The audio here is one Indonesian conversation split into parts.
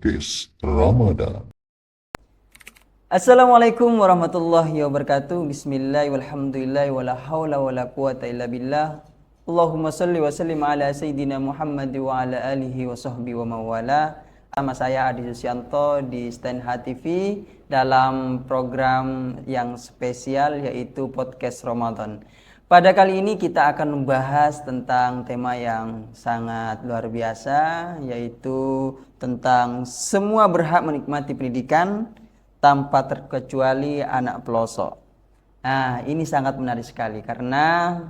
Podcast Ramadan. Assalamualaikum warahmatullahi wabarakatuh. Bismillah walhamdulillah wala haula wala quwata illa billah. Allahumma salli wa sallim ala sayyidina Muhammad wa ala alihi wa sahbihi wa mawala. Sama saya Adi Susianto di Stand TV dalam program yang spesial yaitu Podcast Ramadan. Pada kali ini kita akan membahas tentang tema yang sangat luar biasa, yaitu tentang semua berhak menikmati pendidikan tanpa terkecuali anak pelosok. Nah, ini sangat menarik sekali karena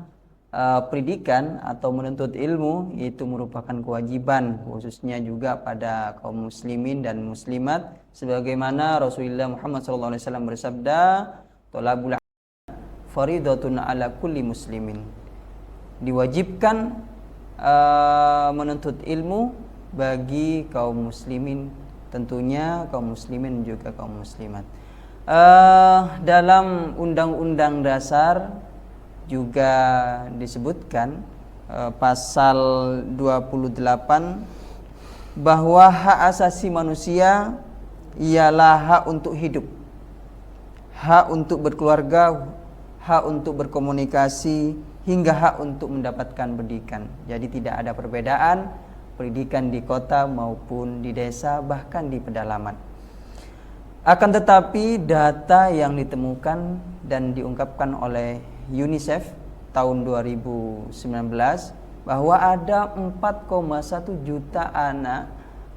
pendidikan atau menuntut ilmu itu merupakan kewajiban khususnya juga pada kaum muslimin dan muslimat, sebagaimana Rasulullah Muhammad SAW bersabda, "Thalabul faridatun ala kulli muslimin." Diwajibkan menuntut ilmu bagi kaum muslimin, tentunya kaum muslimin juga kaum muslimat. Dalam Undang-Undang Dasar juga disebutkan pasal 28 bahwa hak asasi manusia ialah hak untuk hidup, hak untuk berkeluarga, hak untuk berkomunikasi, hingga hak untuk mendapatkan pendidikan. Jadi tidak ada perbedaan pendidikan di kota maupun di desa, bahkan di pedalaman. Akan tetapi data yang ditemukan dan diungkapkan oleh UNICEF tahun 2019 bahwa ada 4,1 juta anak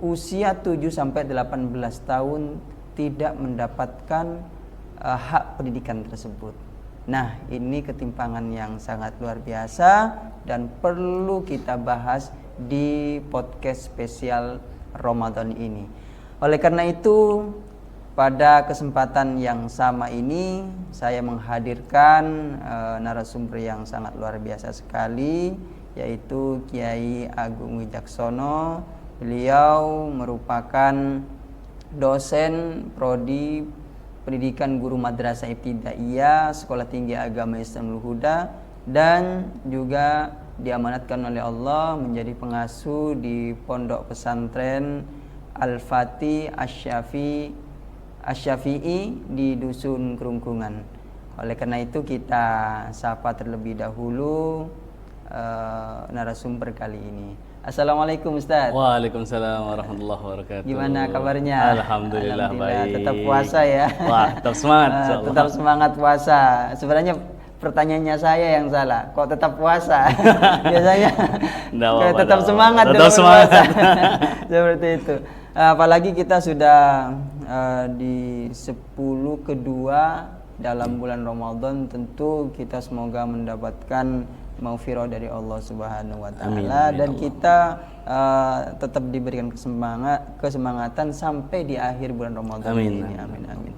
usia 7 sampai 18 tahun tidak mendapatkan hak pendidikan tersebut. Nah, ini ketimpangan yang sangat luar biasa dan perlu kita bahas di podcast spesial Ramadan ini. Oleh karena itu, pada kesempatan yang sama ini saya menghadirkan narasumber yang sangat luar biasa sekali, yaitu Kiai Agung Wijaksono. Beliau merupakan dosen prodi Pendidikan Guru Madrasah Ibtidaiyah Sekolah Tinggi Agama Islam Huda, dan juga diamanatkan oleh Allah menjadi pengasuh di Pondok Pesantren Al-Fatih Asy-Syafi'i di Dusun Kerungkungan. Oleh karena itu kita sapa terlebih dahulu narasumber kali ini. Assalamualaikum Ustaz. Waalaikumsalam warahmatullahi wabarakatuh. Gimana kabarnya? Alhamdulillah baik. Tetap puasa ya? Wah, tetap semangat. Tetap semangat puasa. Sebenarnya pertanyaannya saya yang salah. Kok tetap puasa? Biasanya tetap semangat. Tetap semangat. Seperti itu. Apalagi kita sudah di 10 kedua dalam bulan Ramadan, tentu kita semoga mendapatkan maghfirah dari Allah Subhanahu wa taala, dan kita tetap diberikan kesemangatan sampai di akhir bulan Ramadan ini. Amin.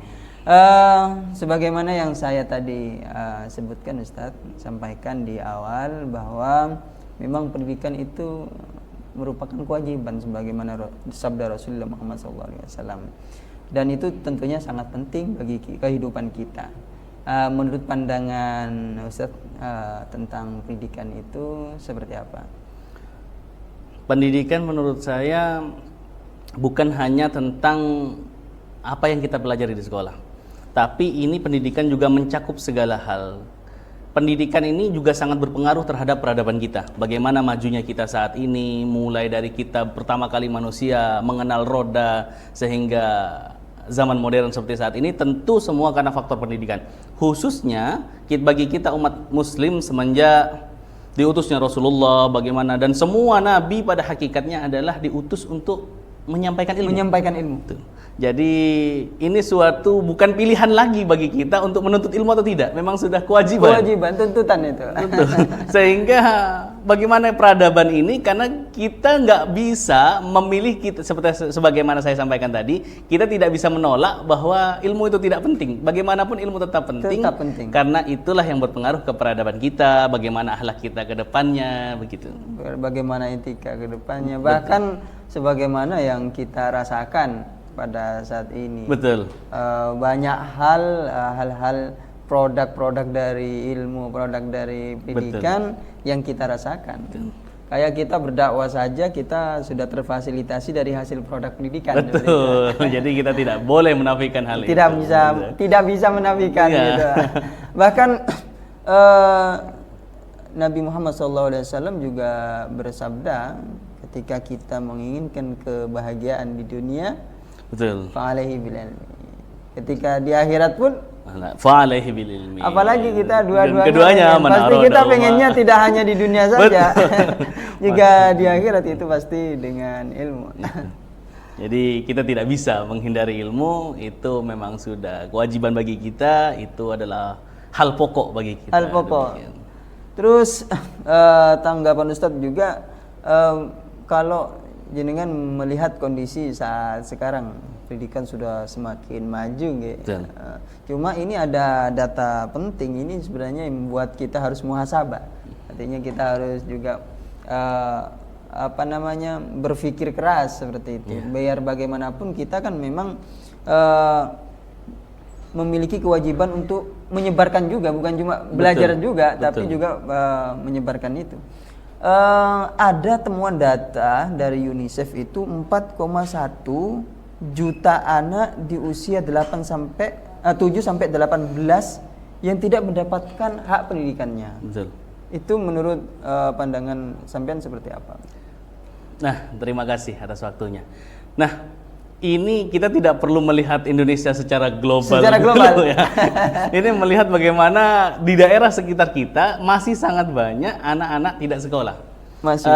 Sebagaimana yang saya tadi sebutkan, Ustaz sampaikan di awal bahwa memang pendidikan itu merupakan kewajiban sebagaimana sabda Rasulullah Muhammad SAW, dan itu tentunya sangat penting bagi kehidupan kita. Menurut pandangan Ustaz tentang pendidikan itu seperti apa? Pendidikan menurut saya bukan hanya tentang apa yang kita pelajari di sekolah, tapi ini pendidikan juga mencakup segala hal. Pendidikan ini juga sangat berpengaruh terhadap peradaban kita. Bagaimana majunya kita saat ini, mulai dari kita pertama kali manusia mengenal roda sehingga zaman modern seperti saat ini, tentu semua karena faktor pendidikan. Khususnya bagi kita umat muslim semenjak diutusnya Rasulullah, bagaimana, dan semua nabi pada hakikatnya adalah diutus untuk menyampaikan ilmu. Tuh. Jadi ini suatu bukan pilihan lagi bagi kita untuk menuntut ilmu atau tidak, memang sudah kewajiban, tuntutan itu. Sehingga bagaimana peradaban ini, karena kita nggak bisa memilih, kita seperti sebagaimana saya sampaikan tadi, kita tidak bisa menolak bahwa ilmu itu tidak penting. Bagaimanapun ilmu tetap penting. Karena itulah yang berpengaruh ke peradaban kita, bagaimana akhlak kita ke depannya, begitu. Bagaimana etika ke depannya, bahkan sebagaimana yang kita rasakan pada saat ini. Betul. Banyak hal-hal produk-produk dari ilmu, produk dari pendidikan yang kita rasakan. Kayak kita berdakwah saja kita sudah terfasilitasi dari hasil produk pendidikan. Betul. Jadi kita tidak boleh menafikan hal itu. Tidak bisa menafikan Iya. gitu. Bahkan Nabi Muhammad SAW juga bersabda ketika kita menginginkan kebahagiaan di dunia, Betul. fa'alaihi bil ilmi. Ketika di akhirat pun Fa'alaihi bil ilmi. apalagi kita Dan dua-duanya keduanya pasti menaruh kita dakwah. pengennya tidak hanya di dunia saja. Betul. Juga di akhirat itu pasti dengan ilmu. Jadi kita tidak bisa menghindari ilmu, itu memang sudah kewajiban bagi kita, itu adalah hal pokok bagi kita. Hal pokok. Demikian. Terus tanggapan Ustadz juga kalau jenengan melihat kondisi saat sekarang pendidikan sudah semakin maju gitu. Betul. Cuma ini ada data penting ini sebenarnya yang membuat kita harus muhasabah. Artinya kita harus juga berpikir keras seperti itu. Biar bagaimanapun kita kan memang memiliki kewajiban untuk menyebarkan juga, bukan cuma belajar juga, tapi juga menyebarkan itu. Ada temuan data dari UNICEF itu 4,1 juta anak di usia 7 sampai 18 yang tidak mendapatkan hak pendidikannya. Betul. Itu menurut pandangan sampean seperti apa? Nah, terima kasih atas waktunya. Nah, ini kita tidak perlu melihat Indonesia secara global. Secara global. Dulu, ya. Ini melihat bagaimana di daerah sekitar kita masih sangat banyak anak-anak tidak sekolah. Masih.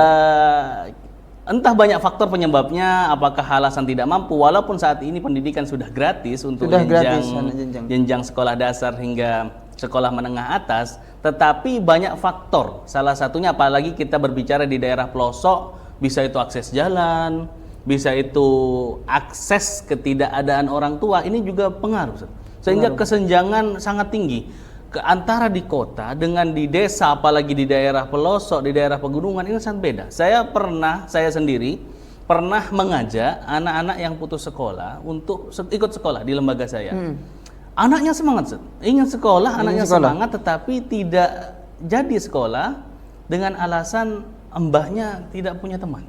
Entah banyak faktor penyebabnya, apakah alasan tidak mampu, walaupun saat ini pendidikan sudah gratis untuk jenjang sekolah dasar hingga sekolah menengah atas, tetapi banyak faktor. Salah satunya apalagi kita berbicara di daerah pelosok, bisa itu akses jalan, bisa itu akses ketidakadaan orang tua, ini juga pengaruh. Sehingga kesenjangan sangat tinggi antara di kota dengan di desa, apalagi di daerah pelosok, di daerah pegunungan, ini sangat beda. Saya sendiri pernah mengajak anak-anak yang putus sekolah untuk ikut sekolah di lembaga saya. Anaknya semangat, ingin sekolah, anaknya semangat, tetapi tidak jadi sekolah dengan alasan mbahnya tidak punya teman.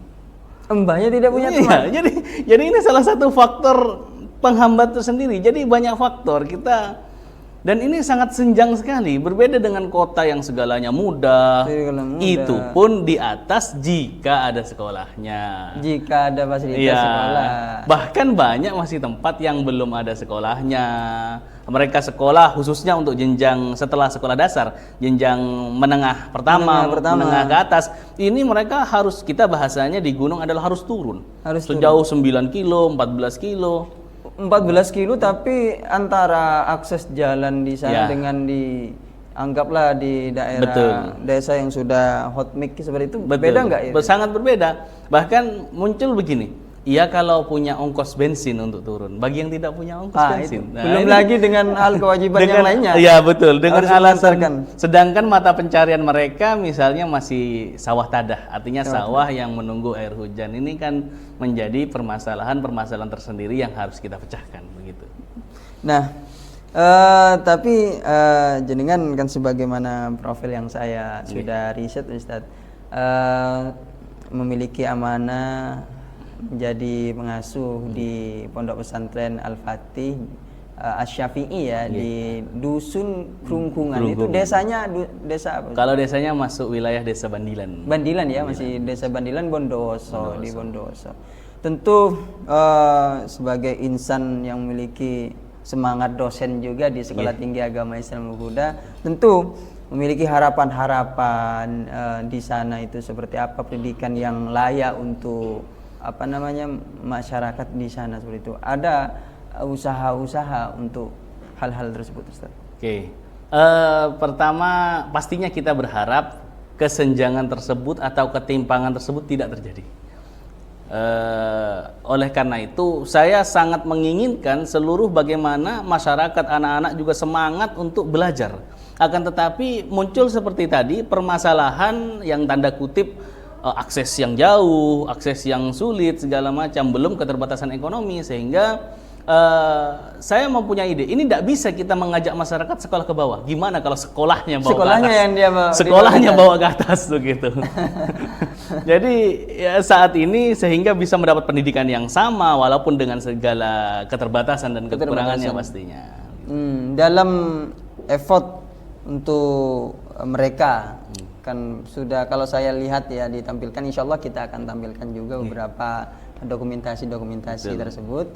Mbahnya tidak punya teman. Iya, jadi ini salah satu faktor penghambat tersendiri. Jadi banyak faktor kita. Dan ini sangat senjang sekali, berbeda dengan kota yang segalanya mudah. Itu pun di atas jika ada sekolahnya. Jika ada fasilitas sekolah. Bahkan banyak masih tempat yang belum ada sekolahnya. Mereka sekolah khususnya untuk jenjang setelah sekolah dasar, jenjang menengah pertama, menengah ke atas. Ini mereka harus, kita bahasanya di gunung adalah harus turun. Sejauh 9 kilo, 14 kilo. 14 kilo tapi antara akses jalan di sana dengan anggaplah di daerah desa yang sudah hot mix seperti itu berbeda nggak ya? Sangat berbeda. Bahkan muncul begini, iya kalau punya ongkos bensin untuk turun, bagi yang tidak punya ongkos bensin. Nah, belum lagi dengan hal kewajiban yang lainnya. Iya betul, dengan alasan sedangkan mata pencarian mereka misalnya masih sawah tadah, artinya sawah yang menunggu air hujan. Ini kan menjadi permasalahan tersendiri yang harus kita pecahkan begitu. Nah, tapi jenengan kan sebagaimana profil yang saya sudah riset Ustadz, memiliki amanah menjadi pengasuh di Pondok Pesantren Al-Fatih Asy-Syafi'i di Dusun Krungkungan. Itu desanya desa apa? Kalau desanya masuk wilayah Desa Bandilan. Bandilan ya, masih Desa Bandilan Bondowoso di Bondowoso. Tentu sebagai insan yang memiliki semangat dosen juga di Sekolah Tinggi Agama Islam Al-Huda, tentu memiliki harapan-harapan di sana itu seperti apa pendidikan yang layak untuk masyarakat di sana seperti itu. Ada usaha-usaha untuk hal-hal tersebut, Ustaz? Oke. Pertama, pastinya kita berharap kesenjangan tersebut atau ketimpangan tersebut tidak terjadi. Oleh karena itu, saya sangat menginginkan seluruh bagaimana masyarakat, anak-anak juga semangat untuk belajar. Akan tetapi muncul seperti tadi permasalahan yang tanda kutip akses yang jauh, akses yang sulit, segala macam, belum keterbatasan ekonomi, sehingga saya mempunyai ide. Ini tidak bisa kita mengajak masyarakat sekolah ke bawah. Gimana kalau sekolahnya bawa Sekolahnya ke atas? yang dia bawa, Sekolahnya bawa ke atas begitu. Jadi ya saat ini sehingga bisa mendapat pendidikan yang sama walaupun dengan segala keterbatasan dan kekurangannya pastinya. Dalam effort untuk mereka kan sudah, kalau saya lihat ya ditampilkan, insya Allah kita akan tampilkan juga beberapa dokumentasi tersebut.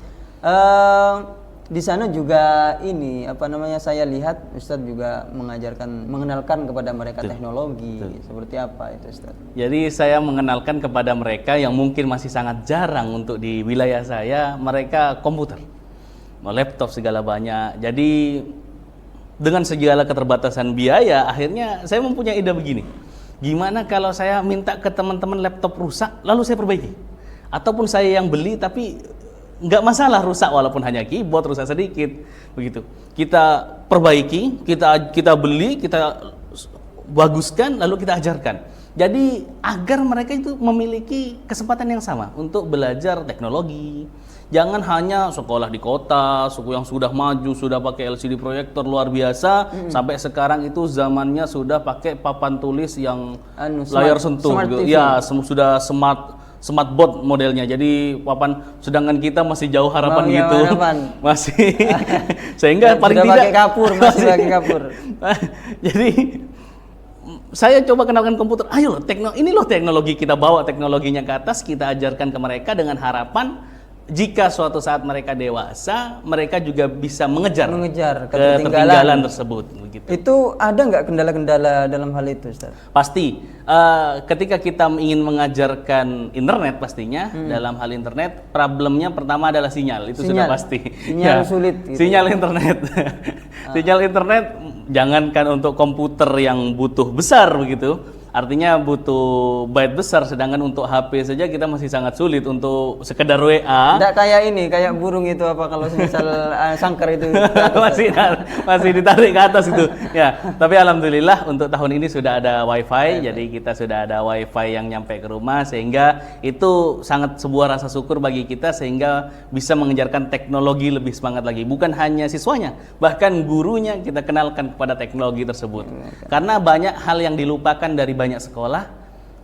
Di sana juga ini saya lihat Ustadz juga mengenalkan kepada mereka teknologi. Seperti apa itu Ustadz? Jadi saya mengenalkan kepada mereka yang mungkin masih sangat jarang untuk di wilayah saya, mereka komputer, laptop segala banyak. Jadi dengan segala keterbatasan biaya, akhirnya saya mempunyai ide begini. Gimana kalau saya minta ke teman-teman laptop rusak, lalu saya perbaiki? Ataupun saya yang beli tapi nggak masalah rusak walaupun hanya keyboard rusak sedikit begitu, kita perbaiki, kita beli, kita baguskan, lalu kita ajarkan. Jadi agar mereka itu memiliki kesempatan yang sama untuk belajar teknologi. Jangan hanya sekolah di kota, suku yang sudah maju, sudah pakai LCD proyektor luar biasa, sampai sekarang itu zamannya sudah pakai papan tulis yang layar sentuh gitu. Ya, sudah smart board modelnya. Jadi papan, sedangkan kita masih jauh harapan gitu. Masih sehingga paling tidak pakai kapur, masih pakai kapur. Jadi saya coba kenalkan komputer. Ayo, ini loh teknologi, kita bawa teknologinya ke atas, kita ajarkan ke mereka dengan harapan jika suatu saat mereka dewasa, mereka juga bisa mengejar ketertinggalan tersebut. Begitu. Itu ada nggak kendala-kendala dalam hal itu, Ustaz? Pasti. Ketika kita ingin mengajarkan internet, pastinya dalam hal internet, problemnya pertama adalah sinyal. Itu sudah pasti. Sinyal sulit. Gitu. Sinyal internet. Sinyal internet, jangankan untuk komputer yang butuh besar begitu. Artinya butuh byte besar, sedangkan untuk HP saja kita masih sangat sulit untuk sekedar WA. Tidak kayak ini, kayak burung itu kalau misal sangkar itu masih ditarik ke atas itu. Ya, tapi alhamdulillah untuk tahun ini sudah ada WiFi, jadi kita sudah ada WiFi yang nyampe ke rumah, sehingga itu sangat sebuah rasa syukur bagi kita sehingga bisa mengejarkan teknologi lebih semangat lagi. Bukan hanya siswanya, bahkan gurunya kita kenalkan kepada teknologi tersebut. Karena banyak hal yang dilupakan dari banyak sekolah.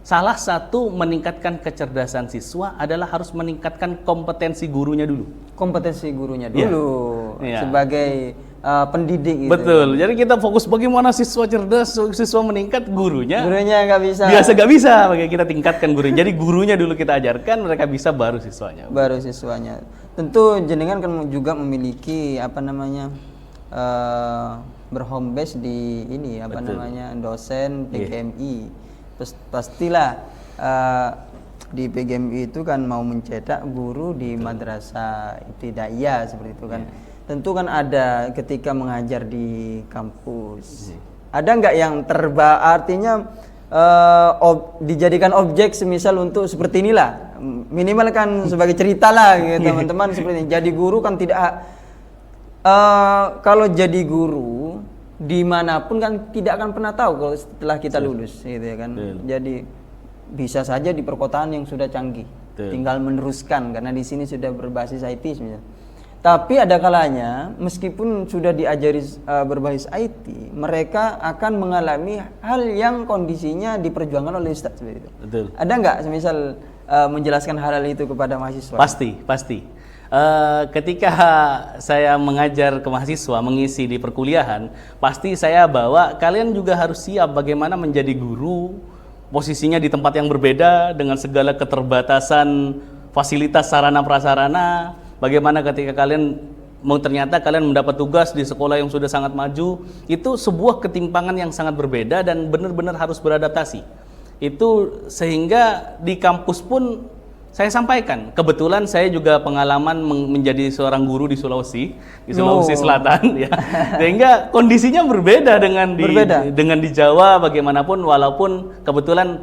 Salah satu meningkatkan kecerdasan siswa adalah harus meningkatkan kompetensi gurunya dulu. Kompetensi gurunya dulu sebagai pendidik. Gitu. Betul. Jadi kita fokus bagaimana siswa cerdas, siswa meningkat, gurunya nggak bisa. Biasa nggak bisa, makanya kita tingkatkan gurunya. Jadi gurunya dulu kita ajarkan, mereka bisa, baru siswanya. Baru siswanya. Tentu jenengan kan juga memiliki berhome base di ini dosen PGMI. Pastilah di PGMI itu kan mau mencetak guru di madrasah ibtidaiyah seperti itu kan. Tentu kan ada ketika mengajar di kampus. Ada nggak yang artinya dijadikan objek semisal untuk seperti inilah. Minimal kan sebagai cerita lah gitu teman-teman seperti ini. Jadi guru kan tidak kalau jadi guru dimanapun kan tidak akan pernah tahu kalau setelah kita lulus gitu ya kan. Jadi bisa saja di perkotaan yang sudah canggih, tinggal meneruskan karena di sini sudah berbasis IT misalnya. Tapi ada kalanya meskipun sudah diajari berbasis IT, mereka akan mengalami hal yang kondisinya diperjuangkan oleh Ustadz seperti itu. Betul. Ada nggak semisal menjelaskan hal itu kepada mahasiswa? Pasti. Ketika saya mengajar ke mahasiswa, mengisi di perkuliahan, pasti saya bawa kalian juga harus siap bagaimana menjadi guru, posisinya di tempat yang berbeda dengan segala keterbatasan fasilitas sarana prasarana. Bagaimana ketika ternyata kalian mendapat tugas di sekolah yang sudah sangat maju, itu sebuah ketimpangan yang sangat berbeda dan benar-benar harus beradaptasi. Itu sehingga di kampus pun saya sampaikan. Kebetulan saya juga pengalaman menjadi seorang guru di Sulawesi Selatan ya. Sehingga kondisinya berbeda dengan di Jawa bagaimanapun, walaupun kebetulan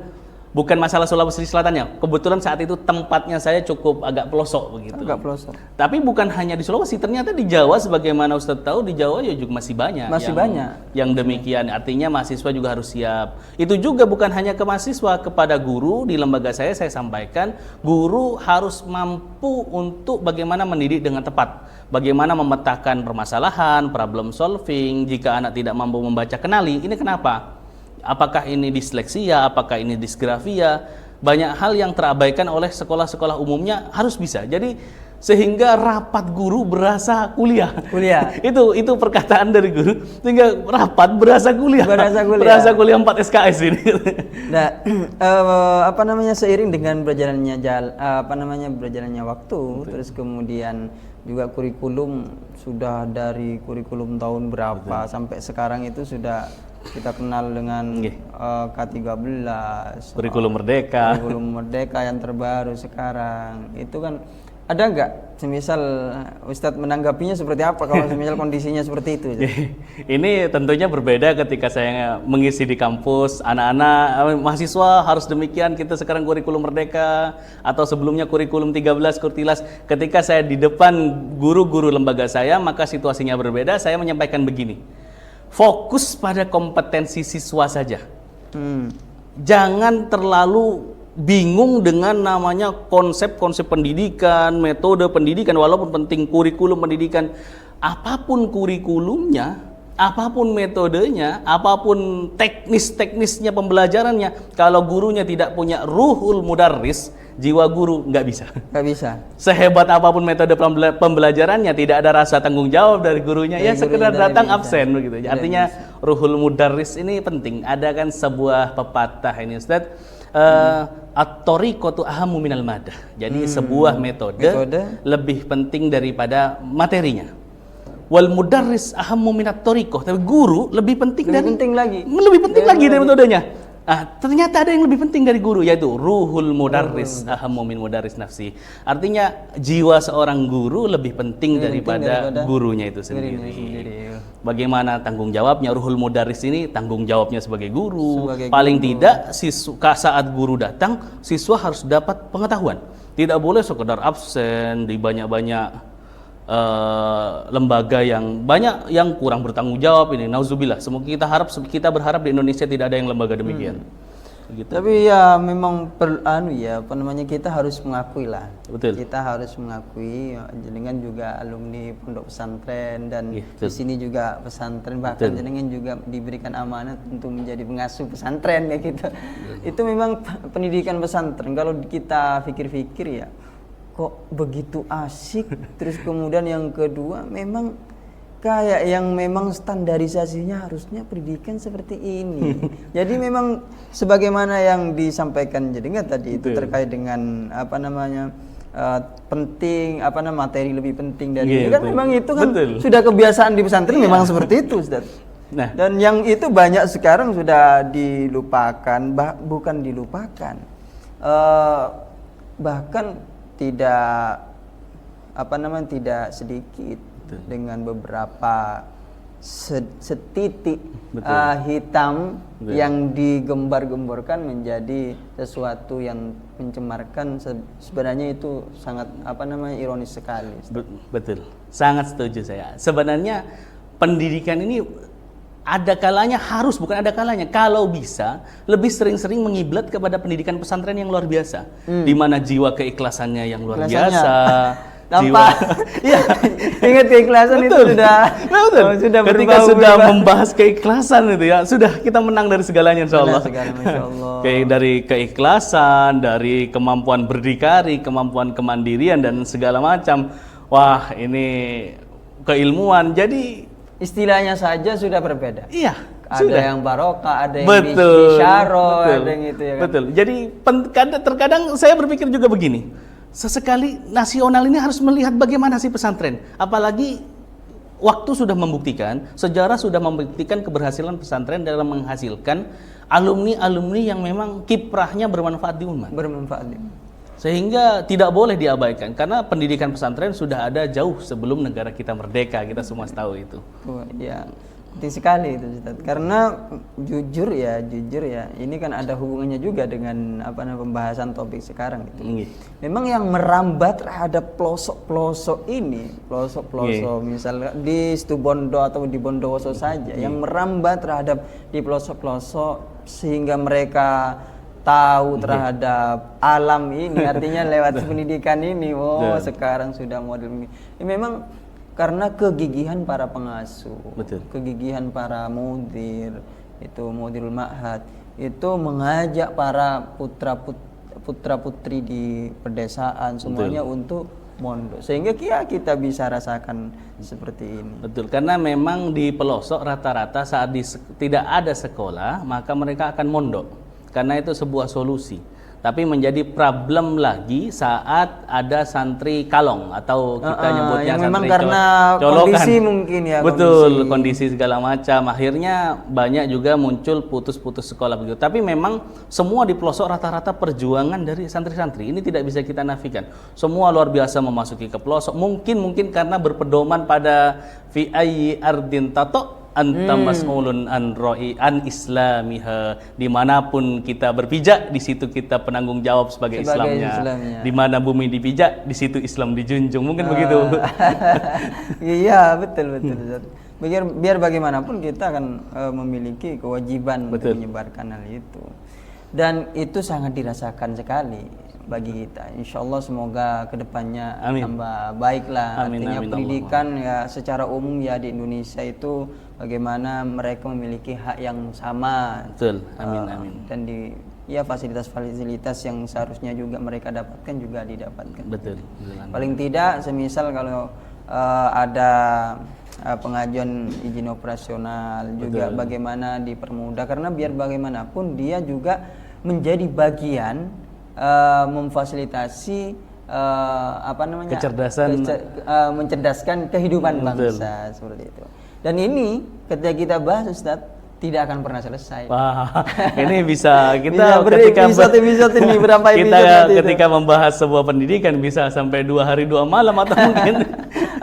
Bukan masalah Sulawesi Selatannya. Kebetulan saat itu tempatnya saya cukup agak pelosok begitu. Agak pelosok. Tapi bukan hanya di Sulawesi, ternyata di Jawa sebagaimana Ustadz tahu di Jawa ya juga masih banyak. Masih banyak. Yang demikian. Artinya mahasiswa juga harus siap. Itu juga bukan hanya ke mahasiswa, kepada guru di lembaga saya sampaikan, guru harus mampu untuk bagaimana mendidik dengan tepat. Bagaimana memetakan permasalahan, problem solving, jika anak tidak mampu membaca kenali, ini kenapa? Apakah ini disleksia, apakah ini disgrafia, banyak hal yang terabaikan oleh sekolah-sekolah umumnya harus bisa. Jadi sehingga rapat guru berasa kuliah. itu perkataan dari guru, sehingga rapat berasa kuliah. Berasa kuliah 4 SKS ini. Nah, seiring dengan berjalannya waktu, terus kemudian juga kurikulum sudah dari kurikulum tahun berapa sampai sekarang itu sudah kita kenal dengan K13, kurikulum merdeka. Kurikulum merdeka yang terbaru sekarang. Itu kan ada nggak semisal Ustadz menanggapinya seperti apa kalau semisal kondisinya seperti itu? Ini tentunya berbeda ketika saya mengisi di kampus, anak-anak mahasiswa harus demikian, kita sekarang kurikulum merdeka, atau sebelumnya kurikulum 13 kurtilas. Ketika saya di depan guru-guru lembaga saya, maka situasinya berbeda. Saya menyampaikan begini, fokus pada kompetensi siswa saja. Jangan terlalu bingung dengan namanya konsep-konsep pendidikan, metode pendidikan, walaupun penting kurikulum pendidikan. Apapun kurikulumnya, apapun metodenya, apapun teknisnya pembelajarannya, kalau gurunya tidak punya ruhul mudarris, jiwa guru nggak bisa. Sehebat apapun metode pembelajarannya, tidak ada rasa tanggung jawab dari gurunya, ya sekedar datang absen begitu. Artinya ruhul mudarris ini penting. Ada kan sebuah pepatah ini Ustadz, at-tariqatu ahammu minal madah. Jadi sebuah metode lebih penting daripada materinya. Wal mudarris ahammu minat tariqah. Tapi guru lebih penting lagi dari metodenya. Ternyata ada yang lebih penting dari guru, yaitu ruhul mudarris ahammu min mudarris nafsi. Artinya jiwa seorang guru lebih penting daripada gurunya itu sendiri. Bagaimana tanggung jawabnya ruhul mudarris ini, tanggung jawabnya sebagai guru. Paling tidak saat guru datang, siswa harus dapat pengetahuan. Tidak boleh sekedar absen di banyak-banyak lembaga yang banyak yang kurang bertanggung jawab ini. Nauzubillah. Semoga kita berharap di Indonesia tidak ada yang lembaga demikian. Gitu. Tapi ya memang kita harus mengakui lah. Betul. Kita harus mengakui jenengan juga alumni pondok pesantren dan di sini juga pesantren, bahkan jenengan juga diberikan amanat untuk menjadi pengasuh pesantren kayak gitu. Itu memang pendidikan pesantren kalau kita pikir-pikir ya kok begitu asik. Terus kemudian yang kedua memang kayak yang memang standarisasinya harusnya pendidikan seperti ini. Jadi memang sebagaimana yang disampaikan jenengan tadi itu terkait dengan penting materi lebih penting dari itu kan memang itu kan sudah kebiasaan di pesantren memang seperti itu Ustaz. Nah, dan yang itu banyak sekarang sudah dilupakan, bukan dilupakan. Bahkan tidak sedikit dengan beberapa setitik hitam yang digembar-gemborkan menjadi sesuatu yang mencemarkan. Sebenarnya itu sangat ironis sekali. Betul, sangat setuju saya. Sebenarnya pendidikan ini ada kalanya kalau bisa lebih sering-sering mengiblat kepada pendidikan pesantren yang luar biasa, di mana jiwa keikhlasannya yang luar biasa. Ingat keikhlasan itu sudah ketika sudah membahas keikhlasan itu ya sudah kita menang dari segalanya insyaallah. Kayak dari keikhlasan, dari kemampuan berdikari, kemampuan kemandirian dan segala macam. Wah, ini keilmuan. Jadi istilahnya saja sudah berbeda. Iya, ada yang barokah, ada yang bisyaro, ada yang itu ya kan. Betul. Jadi terkadang saya berpikir juga begini. Sesekali nasional ini harus melihat bagaimana sih pesantren. Apalagi waktu sudah membuktikan, sejarah sudah membuktikan keberhasilan pesantren dalam menghasilkan alumni-alumni yang memang kiprahnya bermanfaat di umat. Sehingga tidak boleh diabaikan karena pendidikan pesantren sudah ada jauh sebelum negara kita merdeka, kita semua tahu itu. penting sekali itu Ustaz. Karena jujur ya, ini kan ada hubungannya juga dengan apa namanya pembahasan topik sekarang gitu. Memang yang merambat terhadap pelosok-pelosok ini, pelosok-pelosok misalnya di Situbondo atau di Bondowoso saja, yang merambat terhadap di pelosok-pelosok sehingga mereka tahu terhadap alam ini, artinya lewat pendidikan ini, sekarang sudah model ini. Memang karena kegigihan para pengasuh, kegigihan para mudir, itu mudirul ma'had, itu mengajak para putra putri di pedesaan semuanya untuk mondok, sehingga kita bisa rasakan seperti ini. Betul, karena memang di pelosok rata-rata saat tidak ada sekolah, maka mereka akan mondok, karena itu sebuah solusi. Tapi menjadi problem lagi saat ada santri kalong atau kita nyebutnya yang santri memang karena colokan. Kondisi mungkin ya. Betul, kondisi segala macam. Akhirnya banyak juga muncul putus-putus sekolah begitu. Tapi memang semua di pelosok rata-rata perjuangan dari santri-santri. Ini tidak bisa kita nafikan. Semua luar biasa memasuki ke pelosok. Mungkin karena berpedoman pada fi ayyi ardin tato anta mas'ulun an islamiha, dimanapun kita berpijak di situ kita penanggung jawab sebagai Islamnya. Di mana bumi dipijak di situ Islam dijunjung, mungkin begitu. Iya, betul. Biar bagaimanapun kita akan memiliki kewajiban untuk menyebarkan hal itu, dan itu sangat dirasakan sekali bagi kita. Insya Allah semoga kedepannya tambah baiklah. Artinya pendidikan ya secara umum ya di Indonesia itu bagaimana mereka memiliki hak yang sama. Betul. Amin. Dan fasilitas-fasilitas yang seharusnya juga mereka dapatkan juga didapatkan. Betul. Paling tidak semisal kalau ada pengajuan izin operasional juga bagaimana dipermudah, karena biar bagaimanapun dia juga menjadi bagian memfasilitasi mencerdaskan kehidupan bangsa seperti itu. Dan ini ketika kita bahas Ustaz tidak akan pernah selesai. Wah, ini bisa kita ketika membahas sebuah pendidikan bisa sampai 2 hari 2 malam atau mungkin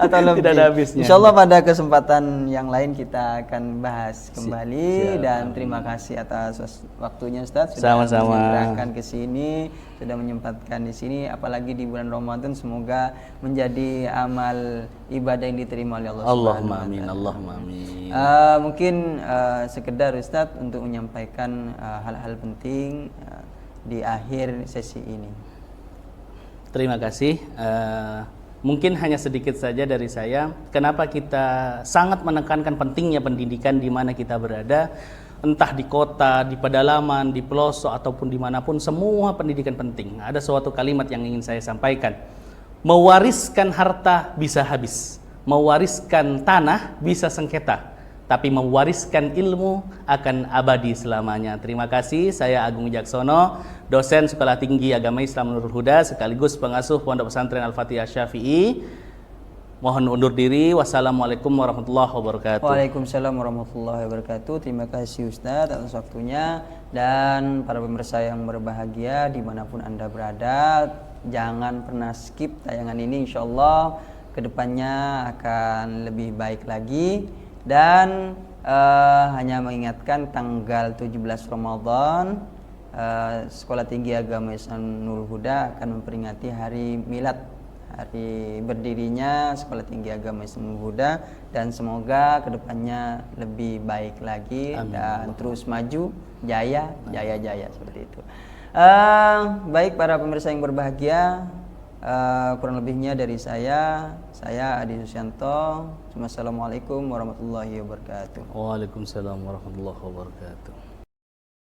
atau lebih. Tidak ada habisnya. Insya Allah pada kesempatan yang lain kita akan bahas kembali. Dan terima kasih atas waktunya Ustaz sudah menyempatkan ke sini, sudah menyempatkan di sini, apalagi di bulan Ramadan, semoga menjadi amal ibadah yang diterima oleh Allah Subhanahu wa Ta'ala. Allahumma amin. Mungkin sekedar Ustaz untuk menyampaikan hal-hal penting di akhir sesi ini. Terima kasih. Mungkin hanya sedikit saja dari saya. Kenapa kita sangat menekankan pentingnya pendidikan di mana kita berada, entah di kota, di pedalaman, di pelosok ataupun dimanapun, semua pendidikan penting. Ada suatu kalimat yang ingin saya sampaikan. Mewariskan harta bisa habis, mewariskan tanah bisa sengketa, tapi mewariskan ilmu akan abadi selamanya. Terima kasih. Saya Agung Wijaksono, dosen Sekolah Tinggi Agama Islam Nurul Huda sekaligus pengasuh Pondok Pesantren Al-Fatihah Syafi'i. Mohon undur diri. Wassalamualaikum warahmatullahi wabarakatuh. Waalaikumsalam warahmatullahi wabarakatuh. Terima kasih Ustadz atas waktunya, dan para pemirsa yang berbahagia dimanapun Anda berada, jangan pernah skip tayangan ini. Insya Allah kedepannya akan lebih baik lagi. Dan hanya mengingatkan tanggal 17 Ramadan Sekolah Tinggi Agama Islam Nurul Huda akan memperingati hari milad, hari berdirinya Sekolah Tinggi Agama Islam Nurul Huda, dan semoga kedepannya lebih baik lagi. Amin. Dan terus maju, jaya seperti itu. Baik para pemirsa yang berbahagia, kurang lebihnya dari saya Adi Susianto. Assalamualaikum warahmatullahi wabarakatuh. Waalaikumsalam warahmatullahi wabarakatuh.